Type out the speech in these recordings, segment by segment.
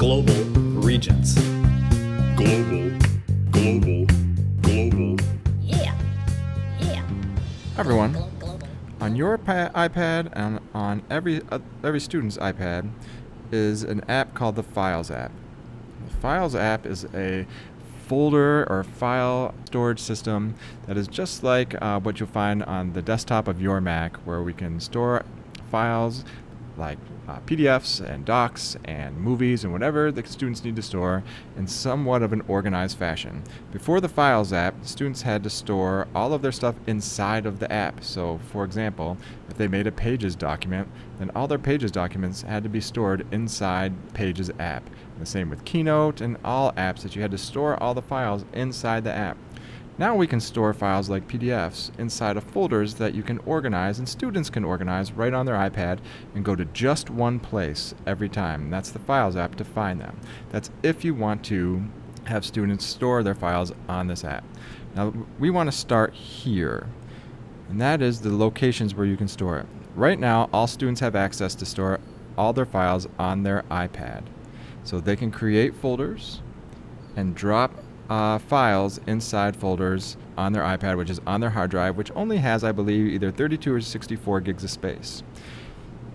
Global Regents. Global. Yeah. Hi everyone. On your iPad and on every student's iPad is an app called the Files app. The Files app is a folder or file storage system that is just like what you'll find on the desktop of your Mac, where we can store files like PDFs and docs and movies and whatever the students need to store in somewhat of an organized fashion. Before the Files app, students had to store all of their stuff inside of the app. So, for example, if they made a Pages document, then all their Pages documents had to be stored inside Pages app. And the same with Keynote and all apps, that you had to store all the files inside the app. Now we can store files like PDFs inside of folders that you can organize, and students can organize right on their iPad and go to just one place every time. And that's the Files app to find them. That's if you want to have students store their files on this app. Now we want to start here, and that is the locations where you can store it. Right now, all students have access to store all their files on their iPad. So they can create folders and drop files inside folders on their iPad, which is on their hard drive, which only has, I believe, either 32 or 64 gigs of space.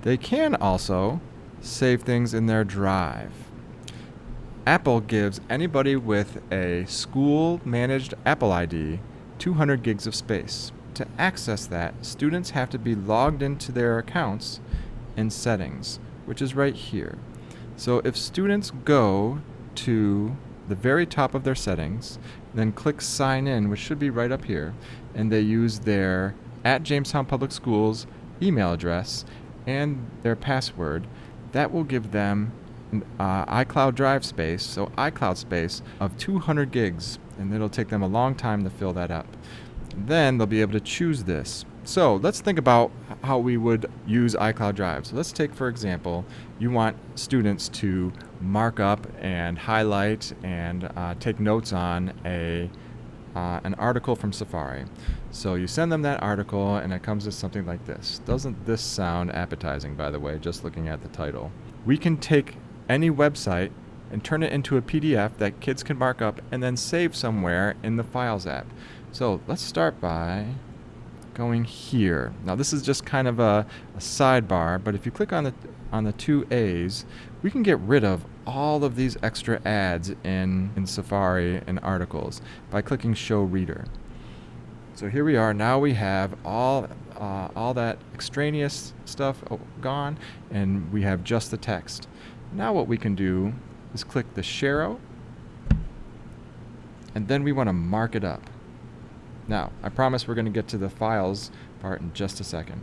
They can also save things in their drive. Apple gives anybody with a school-managed Apple ID 200 gigs of space. To access that, students have to be logged into their accounts in Settings, which is right here. So if students go to the very top of their settings, then click Sign In, which should be right up here, and they use their @Jamestown Public Schools email address and their password, that will give them an iCloud drive space, so iCloud space of 200 gigs, and it'll take them a long time to fill that up. Then they'll be able to choose this. So let's think about how we would use iCloud Drive. So let's take, for example, you want students to mark up and highlight and take notes on an article from Safari. So you send them that article, and it comes as something like this. Doesn't this sound appetizing, by the way, just looking at the title? We can take any website and turn it into a PDF that kids can mark up and then save somewhere in the Files app. So let's start by going here. Now this is just kind of a sidebar, but if you click on the two A's, we can get rid of all of these extra ads in Safari and articles by clicking Show Reader. So here we are. Now we have all that extraneous stuff gone, and we have just the text. Now what we can do is click the Share Out, and then we want to mark it up. Now, I promise we're going to get to the files part in just a second.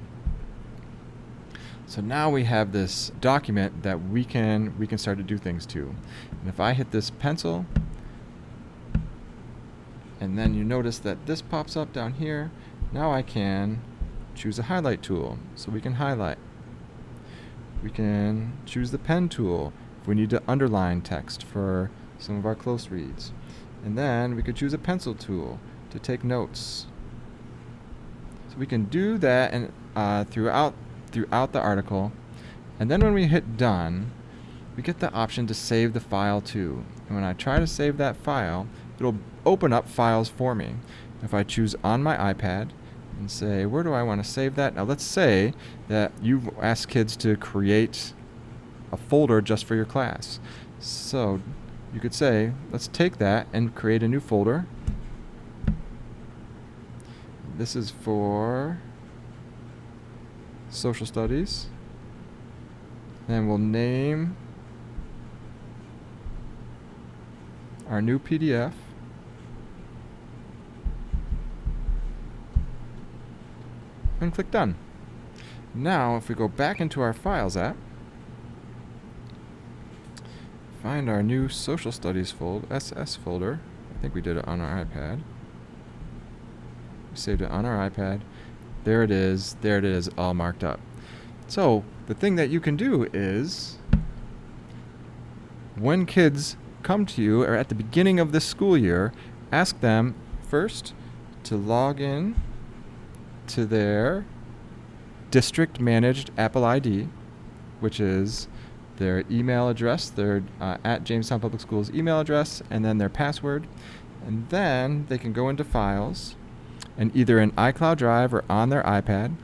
So now we have this document that we can start to do things to. And if I hit this pencil, and then you notice that this pops up down here, now I can choose a highlight tool, so we can highlight. We can choose the pen tool if we need to underline text for some of our close reads. And then we could choose a pencil tool to take notes. So we can do that and throughout the article, and then when we hit done, we get the option to save the file too. And when I try to save that file, it'll open up files for me. If I choose on my iPad and say, where do I want to save that? Now let's say that you've asked kids to create a folder just for your class. So you could say, let's take that and create a new folder. This is for social studies. And we'll name our new PDF. And click Done. Now, if we go back into our Files app, find our new social studies SS folder. I think we did it on our iPad. We saved it on our iPad. There it is, all marked up. So the thing that you can do is, when kids come to you, or at the beginning of this school year, ask them first to log in to their district managed Apple ID, which is their email address, their at Jamestown Public Schools email address, and then their password. And then they can go into Files, and either in iCloud Drive or on their iPad,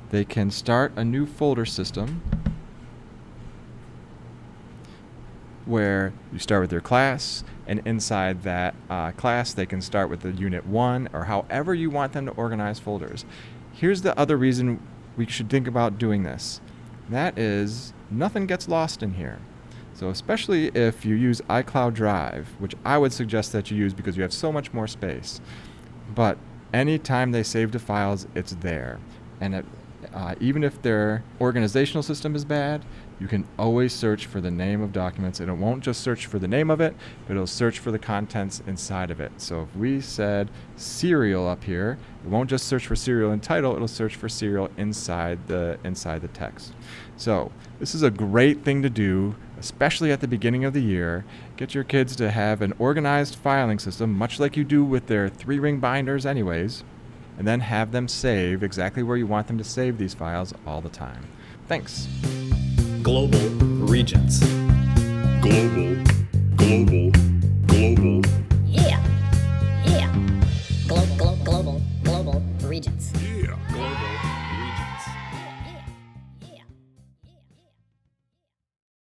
they can start a new folder system where you start with their class, and inside that class they can start with the Unit 1 or however you want them to organize folders. Here's the other reason we should think about doing this. That is, nothing gets lost in here. So especially if you use iCloud Drive, which I would suggest that you use because you have so much more space. But anytime they save to files, it's there. And even if their organizational system is bad, you can always search for the name of documents, and it won't just search for the name of it, but it'll search for the contents inside of it. So if we said serial up here, it won't just search for serial and title, it'll search for serial inside the text. So this is a great thing to do, especially at the beginning of the year. Get your kids to have an organized filing system, much like you do with their 3-ring binders anyways, and then have them save exactly where you want them to save these files all the time. Thanks. Global Regents. Global, global, global. Yeah. Global Regents. Yeah.